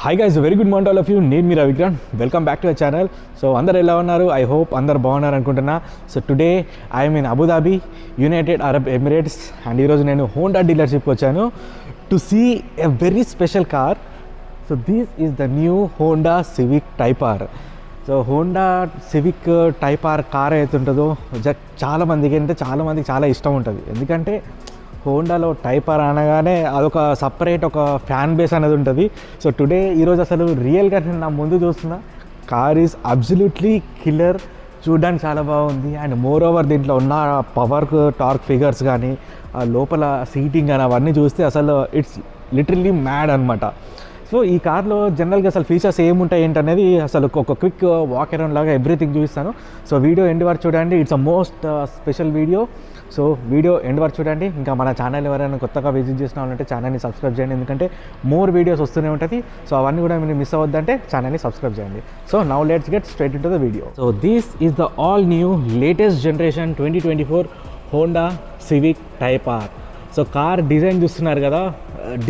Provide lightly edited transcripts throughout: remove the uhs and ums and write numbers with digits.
Hi guys, very good morning all of you. నేను మీ రవిగ్రాన్. Welcome back to our channel. So అందరు ఎలా ఉన్నారు? ఐ హోప్ అందరు బాగున్నారు అనుకుంటున్నా. So today I'm in Abu Dhabi, United Arab Emirates. And ఈరోజు నేను హోండా డీలర్షిప్కి వచ్చాను to see a very special car. So this is the new Honda civic type R. So Honda civic type R car అయితే ఉంటుందో చాలామందికి చాలా ఇష్టం ఉంటుంది. ఎందుకంటే హోండాలో టైప్ ఆర్ అనగానే అదొక సపరేట్ ఒక ఫ్యాన్ బేస్ అనేది ఉంటుంది. సో టుడే ఈరోజు అసలు రియల్గా నేను నా ముందు చూస్తున్న కార్ ఈజ్ అబ్సల్యూట్లీ కిల్లర్. చూడడానికి చాలా బాగుంది. అండ్ మోర్ ఓవర్ దీంట్లో ఉన్న పవర్ టార్క్ ఫిగర్స్ కానీ లోపల సీటింగ్ కానీ అవన్నీ చూస్తే అసలు ఇట్స్ లిటరల్లీ మ్యాడ్ అనమాట. సో ఈ కార్లో జనరల్గా అసలు ఫీచర్స్ ఏముంటాయి ఏంటనేది అసలు ఒక క్విక్ వాక్ అరౌండ్ లాగా ఎవ్రీథింగ్ చూపిస్తాను. సో వీడియో ఎండ్ వరకు చూడండి. It's a most special video. So video end వరకు చూడండి. ఇంకా మన ఛానల్ ఎవరైనా కొత్తగా విజిట్ చేసిన వాళ్ళంటే ఛానల్ని సబ్స్క్రైబ్ చేయండి, ఎందుకంటే మోర్ వీడియోస్ వస్తూనే ఉంటుంది. సో అవన్నీ కూడా మీరు మిస్ అవ్వద్దంటే ఛానల్ని సబ్స్క్రైబ్ చేయండి. So now let's get straight in to the video. So this is the all new latest generation 2024 Honda civic type R. So car design చూస్తున్నారు కదా,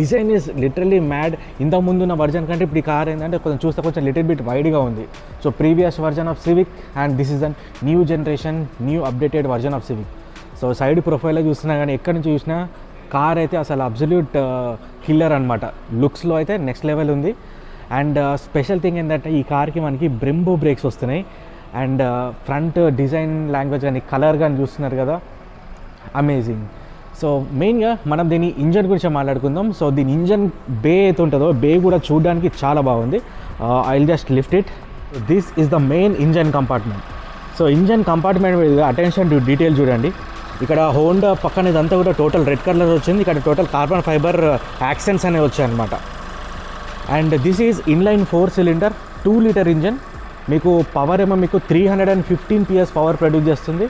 డిజైన్ ఈజ్ లిటరల్లీ మ్యాడ్. ఇంతకుముందు ఉన్న version కంటే ఇప్పుడు ఈ car ఏంటంటే కొంచెం లిటిల్ బిట్ వైడ్గా ఉంది. So previous version of civic and this is an new generation, new updated version of civic. So side ప్రొఫైల్లో చూస్తున్నా కానీ ఎక్కడి నుంచి చూసినా కార్ అయితే అసలు అబ్సల్యూట్ కిల్లర్ అనమాట. లుక్స్లో అయితే నెక్స్ట్ లెవెల్ ఉంది. అండ్ స్పెషల్ థింగ్ ఏంటంటే ఈ కార్కి మనకి బ్రెంబో బ్రేక్స్ వస్తున్నాయి. అండ్ ఫ్రంట్ డిజైన్ లాంగ్వేజ్ కానీ కలర్ కానీ చూస్తున్నారు కదా, అమేజింగ్. సో మెయిన్గా మనం దీని ఇంజన్ గురించి మాట్లాడుకుందాం. సో దీని ఇంజన్ బే అయితే ఉంటుందో బే కూడా చూడడానికి చాలా బాగుంది. I will just lift it. This is the main engine compartment. So engine compartment మీద అటెన్షన్ టు డీటెయిల్ చూడండి. ఇక్కడ హోండా పక్కన ఇదంతా కూడా టోటల్ రెడ్ కలర్ వచ్చింది. ఇక్కడ టోటల్ కార్బన్ ఫైబర్ యాక్సెంట్స్ అనేవి వచ్చాయి అనమాట. And this is inline 4 cylinder 2 litre engine. మీకు పవర్ ఏమో మీకు 315 PS పవర్ ప్రొడ్యూస్ చేస్తుంది.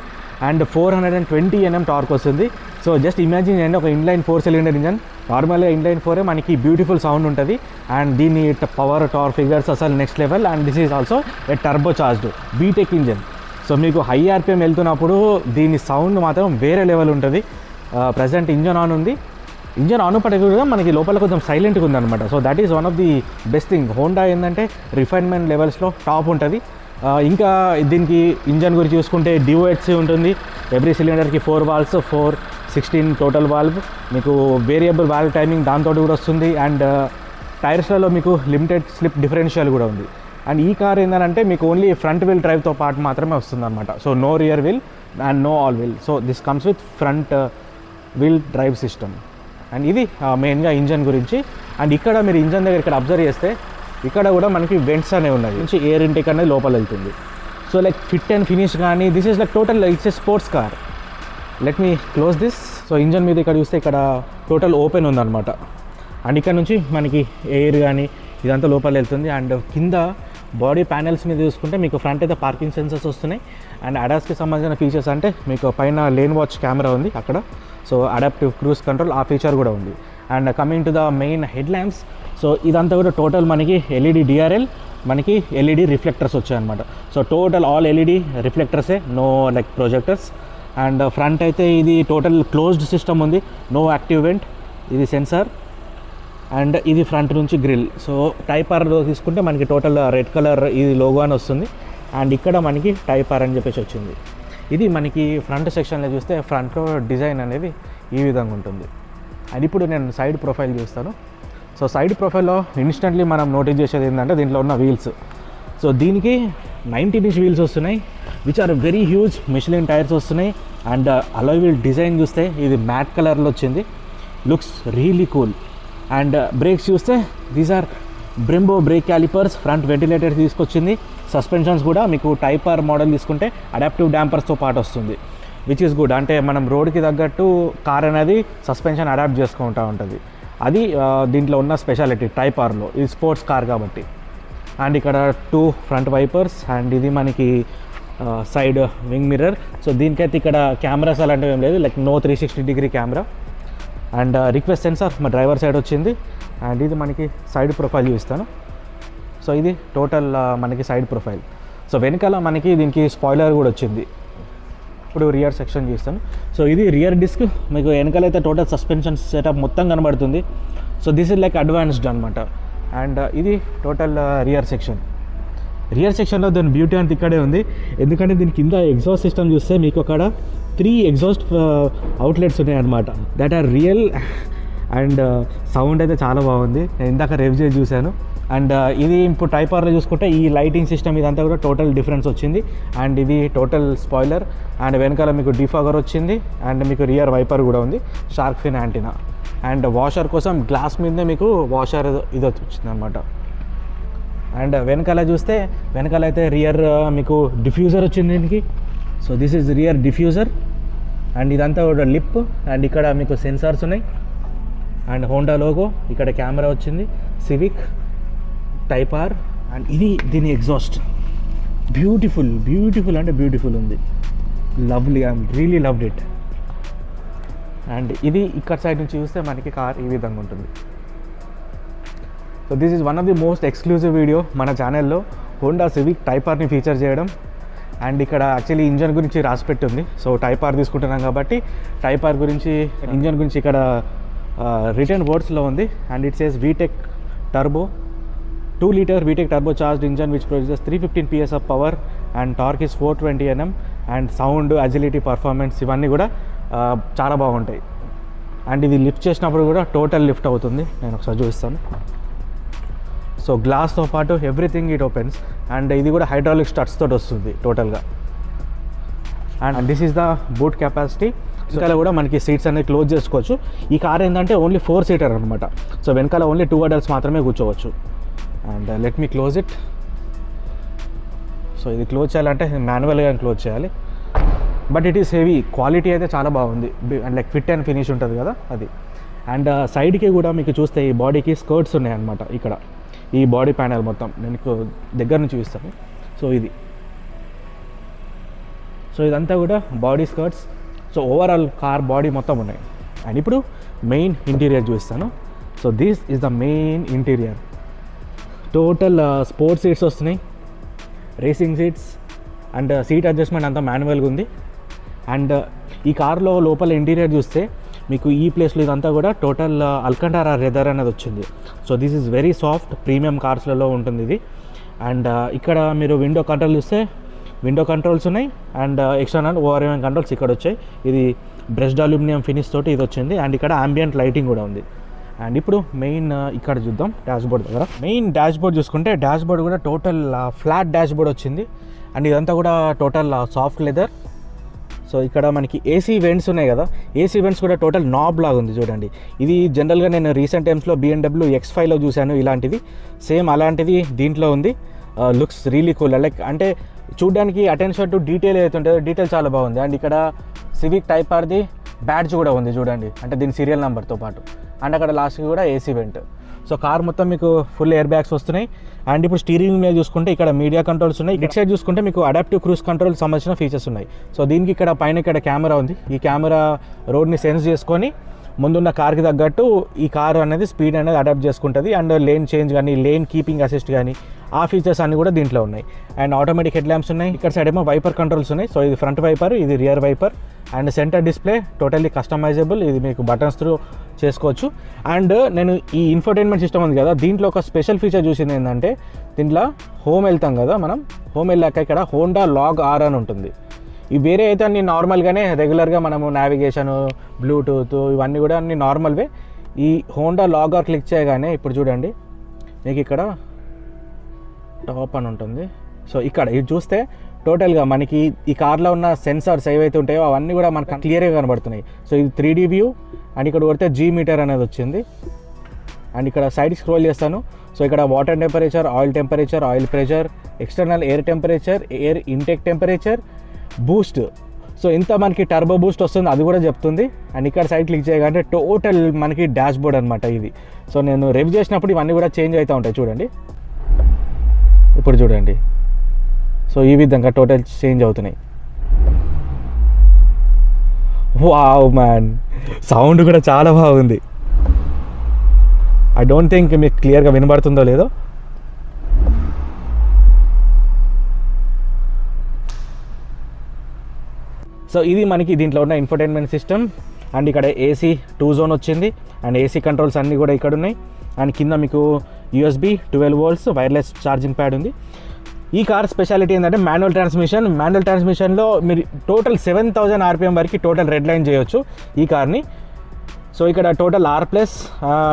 అండ్ 420 Nm టార్క్ వస్తుంది. సో జస్ట్ ఇమాజిన్ చేయండి, ఒక ఇన్లైన్ 4 సిలిండర్ ఇంజన్. నార్మల్గా ఇన్లైన్ 4 మనకి బ్యూటిఫుల్ సౌండ్ ఉంటుంది. అండ్ దీని పవర్ టార్క్ ఫిగర్స్ అసలు next level. And this is also a turbocharged బీటెక్ ఇంజన్. సో మీకు హై ఆర్పిఎం వెళ్తున్నప్పుడు దీని సౌండ్ మాత్రం వేరే లెవెల్ ఉంటుంది. ప్రజెంట్ ఇంజన్ ఆన్ ఉంది. ఇంజన్ ఆన్ పడేది కూడా మనకి లోపల కొంచెం సైలెంట్గా ఉందన్నమాట. So that is one of the best thing. Honda ఏంటంటే రిఫైన్మెంట్ లెవెల్స్లో టాప్ ఉంటుంది. ఇంకా దీనికి ఇంజన్ గురించి చూసుకుంటే DOHC ఉంటుంది. ఎవ్రీ సిలిండర్కి 4 వాల్వ్స్, 416 టోటల్ వాల్వ్. మీకు వేరియబుల్ వాల్వ్ టైమింగ్ దాంతో కూడా వస్తుంది. అండ్ టైర్స్లలో మీకు లిమిటెడ్ స్లిప్ డిఫరెన్షియల్ కూడా ఉంది. అండ్ ఈ కార్ ఏంటంటే మీకు ఓన్లీ ఫ్రంట్ వీల్ డ్రైవ్తో పాటు మాత్రమే వస్తుంది అనమాట. So no rear wheel and no all wheel. So this comes with front wheel drive system. And ఇది మెయిన్గా ఇంజన్ గురించి. అండ్ ఇక్కడ మీరు ఇంజన్ దగ్గర ఇక్కడ అబ్జర్వ్ చేస్తే ఇక్కడ కూడా మనకి వెంట్స్ అనేవి ఉన్నాయి. నుంచి ఎయిర్ ఇంటేక్ అనేది లోపల వెళ్తుంది. So like fit and finish కానీ this is like total it's a sports car. Let me close this. So engine మీద ఇక్కడ చూస్తే ఇక్కడ టోటల్ ఓపెన్ ఉందన్నమాట. అండ్ ఇక్కడ నుంచి మనకి ఎయిర్ కానీ ఇదంతా లోపల వెళ్తుంది. అండ్ కింద బాడీ ప్యానెల్స్ మీద చూసుకుంటే మీకు ఫ్రంట్ అయితే పార్కింగ్ సెన్సర్స్ వస్తున్నాయి. అండ్ అడాస్కి సంబంధించిన ఫీచర్స్ అంటే మీకు పైన లేన్ వాచ్ కెమెరా ఉంది అక్కడ. సో అడాప్టివ్ క్రూజ్ కంట్రోల్ ఆ ఫీచర్ కూడా ఉంది. And coming to the main head lamps. So ఇదంతా కూడా టోటల్ మనకి LED DRL, మనకి LED రిఫ్లెక్టర్స్ వచ్చాయన్నమాట. సో టోటల్ ఆల్ LED రిఫ్లెక్టర్సే, no like projectors. And front అయితే ఇది టోటల్ క్లోజ్డ్ సిస్టమ్ ఉంది, నో యాక్టివ్ వెంట్. ఇది సెన్సార్. అండ్ ఇది ఫ్రంట్ నుంచి గ్రిల్. సో టైప్ ఆర్లో తీసుకుంటే మనకి టోటల్ రెడ్ కలర్ ఇది లోగో అని వస్తుంది. అండ్ ఇక్కడ మనకి టైప్ ఆర్ అని చెప్పేసి వచ్చింది. ఇది మనకి ఫ్రంట్ సెక్షన్లో చూస్తే ఫ్రంట్లో డిజైన్ అనేది ఈ విధంగా ఉంటుంది. అండ్ ఇప్పుడు నేను సైడ్ ప్రొఫైల్ చూస్తాను. సో సైడ్ ప్రొఫైల్లో ఇన్స్టెంట్లీ మనం నోటీస్ చేసేది ఏంటంటే దీంట్లో ఉన్న వీల్స్. సో దీనికి 19 ఇంచ్ వీల్స్ వస్తున్నాయి, which are very huge. Michelin tyres వస్తున్నాయి. అండ్ అలాయ్ వీల్ డిజైన్ చూస్తే ఇది మ్యాట్ కలర్లో వచ్చింది, looks really cool. And brakes చూస్తే these are Brembo brake calipers. Front ventilator తీసుకొచ్చింది. సస్పెన్షన్స్ కూడా మీకు టైప్ ఆర్ మోడల్ తీసుకుంటే అడాప్టివ్ డాంపర్స్తో పాటు వస్తుంది, విచ్ ఈస్ గుడ్. అంటే మనం రోడ్కి తగ్గట్టు కార్ అనేది సస్పెన్షన్ అడాప్ట్ చేసుకుంటూ ఉంటుంది. అది దీంట్లో ఉన్న స్పెషాలిటీ టైప్ ఆర్లో. ఇది స్పోర్ట్స్ కార్ కాబట్టి. అండ్ ఇక్కడ 2 ఫ్రంట్ వైపర్స్. అండ్ ఇది మనకి సైడ్ వింగ్ మిర్రర్. సో దీనికైతే ఇక్కడ కెమెరాస్ అలాంటివి ఏం లేదు, like no 360 degree camera. And request sensor మా డ్రైవర్ సైడ్ వచ్చింది. అండ్ ఇది మనకి సైడ్ ప్రొఫైల్ చూపిస్తాను. సో ఇది టోటల్ మనకి సైడ్ ప్రొఫైల్. సో వెనకాల మనకి దీనికి స్పాయిలర్ కూడా వచ్చింది. ఇప్పుడు రియర్ సెక్షన్ చూస్తాను. సో ఇది రియర్ డిస్క్. మీకు వెనకాలైతే టోటల్ సస్పెన్షన్ సెటప్ మొత్తం కనబడుతుంది. So this is like advanced అనమాట. అండ్ ఇది టోటల్ రియర్ సెక్షన్లో దాని బ్యూటీ అంతా ఇక్కడే ఉంది. ఎందుకంటే దీని కింద ఎగ్జాస్ట్ సిస్టమ్ చూస్తే మీకు అక్కడ 3 ఎగ్జాస్ట్ అవుట్లెట్స్ ఉన్నాయన్నమాట. That are real. And sound అయితే చాలా బాగుంది. నేను ఇందాక రివ్యూ చేసి చూశాను. అండ్ ఇది ఇప్పుడు టైప్ ఆర్లో చూసుకుంటే ఈ లైటింగ్ సిస్టమ్ ఇదంతా కూడా టోటల్ డిఫరెన్స్ వచ్చింది. అండ్ ఇది టోటల్ స్పాయిలర్. అండ్ వెనకాల మీకు డిఫాగర్ వచ్చింది. అండ్ మీకు రియర్ వైపర్ కూడా ఉంది, shark fin antenna. And washer కోసం గ్లాస్ మీదనే మీకు వాషర్ ఇది వచ్చింది అనమాట. అండ్ వెనకాల చూస్తే వెనకాల అయితే రియర్ మీకు డిఫ్యూజర్ వచ్చింది దీనికి. So this is rear diffuser. And ఇదంతా కూడా లిప్. అండ్ ఇక్కడ మీకు సెన్సార్స్ ఉన్నాయి. అండ్ హోండా లోగో, ఇక్కడ కెమెరా వచ్చింది, సివిక్, టైప్ ఆర్. అండ్ ఇది దీని ఎగ్జాస్ట్ బ్యూటిఫుల్ అంటే బ్యూటిఫుల్ ఉంది. Lovely, I'm really loved it. And ఇది ఇక్కడ సైడ్ నుంచి చూస్తే మనకి కార్ ఈ విధంగా ఉంటుంది. So this is one of the most exclusive video మన ఛానల్లో, హోండా సివిక్ టైప్ ఆర్ని ఫీచర్ చేయడం. అండ్ ఇక్కడ యాక్చువల్లీ ఇంజన్ గురించి రాసిపెట్టి ఉంది. సో టైప్ ఆర్ తీసుకుంటున్నాం కాబట్టి టైప్ ఆర్ గురించి, ఇంజన్ గురించి ఇక్కడ రిటర్న్ వర్డ్స్లో ఉంది. And it says VTEC turbo 2 litre VTEC turbo charged engine which produces 315 PS of power and torque is 420 Nm. And sound, agility, performance ఇవన్నీ కూడా చాలా బాగుంటాయి. అండ్ ఇది లిఫ్ట్ చేసినప్పుడు కూడా టోటల్ లిఫ్ట్ అవుతుంది. నేను ఒకసారి చూపిస్తాను. సో గ్లాస్తో పాటు ఎవ్రీథింగ్ ఇట్ ఓపెన్స్. అండ్ ఇది కూడా హైడ్రాలిక్ స్టడ్స్ తోటి వస్తుంది టోటల్గా. And this is the boot capacity. వెనకాల కూడా మనకి సీట్స్ అనేది క్లోజ్ చేసుకోవచ్చు. ఈ కార్ ఏంటంటే ఓన్లీ 4 సీటర్ అనమాట. సో వెనకాల ఓన్లీ 2 అడల్ట్స్ మాత్రమే కూర్చోవచ్చు. And let me close it. So ఇది క్లోజ్ చేయాలంటే మాన్యువల్గా క్లోజ్ చేయాలి. But it is heavy. Quality అయితే చాలా బాగుంది. And like fit and finish ఉంటుంది కదా అది. అండ్ సైడ్కి కూడా మీకు చూస్తే ఈ బాడీకి స్కర్ట్స్ ఉన్నాయి అనమాట. ఇక్కడ ఈ బాడీ ప్యానెల్ మొత్తం నేను మీకు దగ్గర నుంచి చూస్తాను. సో ఇదంతా కూడా body skirts. So overall car body మొత్తం ఉన్నాయి. అండ్ ఇప్పుడు మెయిన్ ఇంటీరియర్ చూపిస్తాను. So this is the main interior. Total sports seats వస్తున్నాయి, racing seats. And seat adjustment అంతా మాన్యువల్గా ఉంది. అండ్ ఈ కార్లో లోపల ఇంటీరియర్ చూస్తే మీకు ఈ ప్లేస్లో ఇదంతా కూడా టోటల్ అల్కంటారా లెదర్ అనేది వచ్చింది. So this is very soft, premium కార్స్లలో ఉంటుంది ఇది. అండ్ ఇక్కడ మీరు విండో కంట్రోల్ చూస్తే విండో కంట్రోల్స్ ఉన్నాయి. అండ్ ఎక్స్టర్నల్ ఓఆర్ఎం కంట్రోల్స్ ఇక్కడ వచ్చాయి. ఇది బ్రష్డ్ అల్యూమినియం ఫినిష్ తోటి ఇది వచ్చింది. అండ్ ఇక్కడ అంబియంట్ లైటింగ్ కూడా ఉంది. అండ్ ఇప్పుడు మెయిన్ ఇక్కడ చూద్దాం డాష్బోర్డ్ దగ్గర. మెయిన్ డాష్బోర్డ్ చూసుకుంటే డాష్బోర్డ్ కూడా టోటల్ ఫ్లాట్ డాష్బోర్డ్ వచ్చింది. అండ్ ఇదంతా కూడా టోటల్ సాఫ్ట్ లెదర్. సో ఇక్కడ మనకి ఏసీ వెంట్స్ ఉన్నాయి కదా, ఏసీ వెంట్స్ కూడా టోటల్ నాబ్ లాగా ఉంది చూడండి. ఇది జనరల్గా నేను రీసెంట్ టైమ్స్లో BMW X5లో చూశాను ఇలాంటిది. సేమ్ అలాంటిది దీంట్లో ఉంది. Looks really cool. లైక్ అంటే చూడడానికి అటెన్షన్ టు డీటెయిల్ అయితే ఉంటుందో డీటెయిల్ చాలా బాగుంది. అండ్ ఇక్కడ సివిక్ టైప్ ఆర్ది బ్యాడ్జ్ కూడా ఉంది చూడండి, అంటే దీని సీరియల్ నెంబర్తో పాటు. అండ్ అక్కడ లాస్ట్కి కూడా ఏసీ వెంట్. సో కార్ మొత్తం మీకు ఫుల్ ఎయిర్ బ్యాగ్స్ వస్తున్నాయి. అండ్ ఇప్పుడు స్టీరింగ్ మీద చూసుకుంటే ఇక్కడ మీడియా కంట్రోల్స్ ఉన్నాయి. ఇట్ సైడ్ చూసుకుంటే మీకు అడాప్టివ్ క్రూజ్ కంట్రోల్ సంబంధించిన ఫీచర్స్ ఉన్నాయి. సో దీనికి ఇక్కడ పైన ఇక్కడ కెమెరా ఉంది. ఈ కెమెరా రోడ్ని సెన్స్ చేసుకొని ముందున్న కార్కి తగ్గట్టు ఈ కారు అనేది స్పీడ్ అనేది అడాప్ట్ చేసుకుంటుంది. అండ్ లేన్ చేంజ్ కానీ, లేన్ కీపింగ్ అసిస్ట్ కానీ, ఆ ఫీచర్స్ అన్నీ కూడా దీంట్లో ఉన్నాయి. అండ్ ఆటోమేటిక్ హెడ్ ల్యాంప్స్ ఉన్నాయి. ఇక్కడ సైడ్ ఏమో వైపర్ కంట్రోల్స్ ఉన్నాయి. సో ఇది ఫ్రంట్ వైపర్, ఇది rear wiper. And centre display totally customisable. ఇది మీకు బటన్స్ త్రూ చేసుకోవచ్చు. అండ్ నేను ఈ ఇన్ఫోటైన్మెంట్ సిస్టమ్ ఉంది కదా, దీంట్లో ఒక స్పెషల్ ఫీచర్ చూసింది ఏంటంటే, దీంట్లో హోమ్ వెళ్తాం కదా మనం, హోమ్ వెళ్ళాక ఇక్కడ హోండా లాగ్ ఆర్ అని ఉంటుంది. ఇవి వేరే అయితే అన్ని నార్మల్గానే రెగ్యులర్గా మనము నావిగేషన్, బ్లూటూత్ ఇవన్నీ కూడా అన్ని నార్మల్వే. ఈ హోండా లాగ్ ఆర్ క్లిక్ చేయగానే ఇప్పుడు చూడండి మీకు ఇక్కడ టాప్ అని ఉంటుంది. సో ఇక్కడ ఇది చూస్తే టోటల్గా మనకి ఈ కార్లో ఉన్న సెన్సార్స్ ఏవైతే ఉంటాయో అవన్నీ కూడా మనకు క్లియర్గా కనబడుతున్నాయి. సో ఇది 3D వ్యూ. అండ్ ఇక్కడ కొడితే G మీటర్ అనేది వచ్చింది. అండ్ ఇక్కడ సైడ్ స్క్రోల్ చేస్తాను. సో ఇక్కడ water temperature, oil temperature, oil pressure, external air temperature, air intake temperature, Boost. So ఇంత మనకి టర్బో బూస్ట్ వస్తుంది అది కూడా చెప్తుంది. అండ్ ఇక్కడ సైడ్ క్లిక్ చేయగానే టోటల్ మనకి డాష్ బోర్డ్ అనమాట ఇది. సో నేను రివ్ చేసినప్పుడు ఇవన్నీ కూడా చేంజ్ అవుతూ ఉంటాయి చూడండి. ఇప్పుడు చూడండి, సో ఈ విధంగా టోటల్ చేంజ్ అవుతున్నాయి. వావ్ మ్యాన్, సౌండ్ కూడా చాలా బాగుంది. ఐ డోంట్ థింక్ మీకు క్లియర్గా వినబడుతుందో లేదో. సో ఇది మనకి దీంట్లో ఉన్న ఇన్ఫోటైన్మెంట్ సిస్టమ్. అండ్ ఇక్కడ AC 2 జోన్ వచ్చింది. అండ్ AC కంట్రోల్స్ అన్నీ కూడా ఇక్కడ ఉన్నాయి. అండ్ కింద మీకు USB 12 volts wireless charging pad ఉంది. ఈ కార్ స్పెషాలిటీ ఏంటంటే మాన్యువల్ ట్రాన్స్మిషన్లో మీరు టోటల్ 7000 RPM వరకు టోటల్ రెడ్ లైన్ చేయొచ్చు ఈ కార్ని. సో ఇక్కడ టోటల్ R+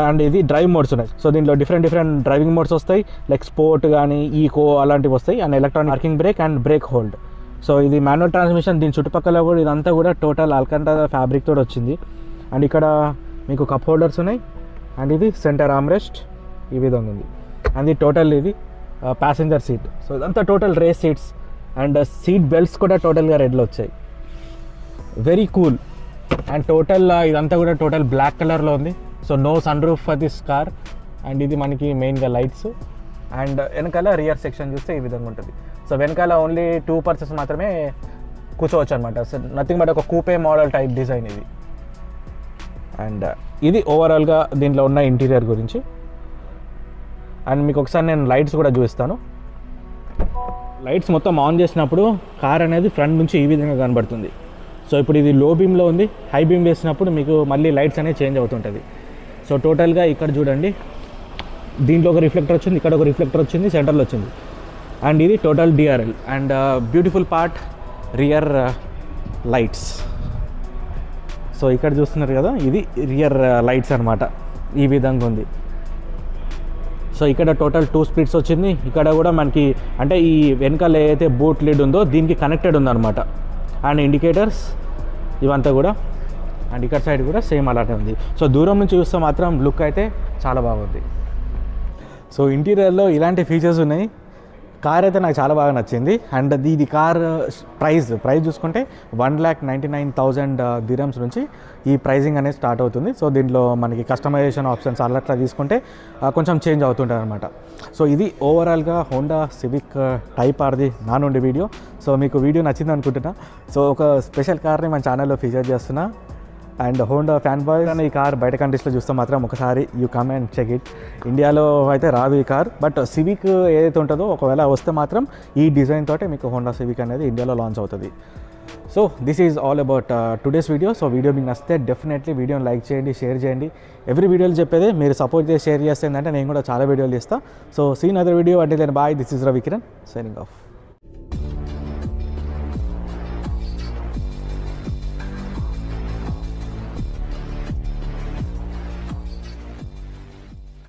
అండ్ ఇది డ్రైవ్ మోడ్స్ ఉన్నాయి. సో దీంట్లో డిఫరెంట్ డ్రైవింగ్ మోడ్స్ వస్తాయి, లైక్ స్పోర్ట్ కానీ ఈకో అలాంటివి వస్తాయి, and electronic parking break and break hold. So ఇది మాన్యువల్ ట్రాన్స్మిషన్. దీని చుట్టుపక్కల కూడా ఇదంతా కూడా టోటల్ అల్కంటారా ఫ్యాబ్రిక్ తోటి వచ్చింది. అండ్ ఇక్కడ మీకు కప్ హోల్డర్స్ ఉన్నాయి, అండ్ ఇది సెంటర్ ఆర్మ్రెస్ట్ ఈ విధంగా ఉంది. అండ్ ఇది టోటల్ ఇది ప్యాసింజర్ సీట్. సో ఇదంతా total race seats, and seat belts కూడా టోటల్గా రెడ్లో వచ్చాయి. Very cool. అండ్ టోటల్ ఇదంతా కూడా టోటల్ బ్లాక్ కలర్లో ఉంది. So no sunroof for this car. And ఇది మనకి మెయిన్గా లైట్స్. అండ్ వెనకాల రియర్ సెక్షన్ చూస్తే ఈ విధంగా ఉంటుంది. సో వెనకాల ఓన్లీ 2 పర్సన్స్ మాత్రమే కూర్చోవచ్చు అనమాట. సో నథింగ్ బట్ ఒక కూపే మోడల్ టైప్ డిజైన్ ఇది. అండ్ ఇది ఓవరాల్గా దీంట్లో ఉన్న ఇంటీరియర్ గురించి. అండ్ మీకు ఒకసారి నేను లైట్స్ కూడా చూపిస్తాను. లైట్స్ మొత్తం ఆన్ చేసినప్పుడు కార్ అనేది ఫ్రంట్ నుంచి ఈ విధంగా కనబడుతుంది. సో ఇప్పుడు ఇది లో బీమ్లో ఉంది, హై బీమ్ వేసినప్పుడు మీకు మళ్ళీ లైట్స్ అనేది చేంజ్ అవుతుంటుంది. సో టోటల్గా ఇక్కడ చూడండి, దీంట్లో ఒక రిఫ్లెక్టర్ వచ్చింది, ఇక్కడ ఒక రిఫ్లెక్టర్ వచ్చింది, సెంటర్లో వచ్చింది. అండ్ ఇది total DRL. And beautiful part rear lights. So ఇక్కడ చూస్తున్నారు కదా, ఇది రియర్ లైట్స్ అనమాట, ఈ విధంగా ఉంది. సో ఇక్కడ టోటల్ 2 స్పీడ్స్ వచ్చింది. ఇక్కడ కూడా మనకి అంటే ఈ వెనకాల ఏదైతే బూట్ లిడ్ ఉందో దీనికి కనెక్టెడ్ ఉందన్నమాట. అండ్ ఇండికేటర్స్ ఇవంతా కూడా. అండ్ ఇక్కడ సైడ్ కూడా సేమ్ అలానే ఉంది. సో దూరం నుంచి చూస్తే మాత్రం లుక్ అయితే చాలా బాగుంది. సో ఇంటీరియర్లో ఇలాంటి ఫీచర్స్ ఉన్నాయి. కార్ అయితే నాకు చాలా బాగా నచ్చింది. అండ్ ఇది కార్ ప్రైస్ చూసుకుంటే 1,99,000 dirhams నుంచి ఈ ప్రైజింగ్ అనేది స్టార్ట్ అవుతుంది. సో దీంట్లో మనకి కస్టమైజేషన్ ఆప్షన్స్ అట్లా తీసుకుంటే కొంచెం చేంజ్ అవుతుంటుంది అనమాట. సో ఇది ఓవరాల్గా హోండా సివిక్ టైప్ ఆర్ది నా నుండి వీడియో. సో మీకు వీడియో నచ్చింది అనుకుంటున్నా. సో ఒక స్పెషల్ కార్ని మన ఛానల్లో ఫీచర్ చేస్తున్నా. అండ్ హోండా ఫ్యాన్ బాయ్స్ అని ఈ కార్ బయట కంట్రీస్లో చూస్తే మాత్రం ఒకసారి you come and check it. ఇండియాలో అయితే రాదు ఈ కార్, బట్ సివిక్ ఏదైతే ఉంటుందో ఒకవేళ వస్తే మాత్రం ఈ డిజైన్ తోటే మీకు హోండా సివిక్ అనేది ఇండియాలో లాంచ్ అవుతుంది. So this is all about today's video. So video మీకు నచ్చితే డెఫినెట్లీ వీడియోని లైక్ చేయండి, షేర్ చేయండి. ఎవ్రీ వీడియోలు చెప్పేదే మీరు సపోర్ట్ చేసి షేర్ చేస్తే ఏంటంటే నేను కూడా చాలా వీడియోలు చేస్తాను. సో సీన్ అదర్ వీడియో అంటే then bye. This is Ravi Kiran signing of.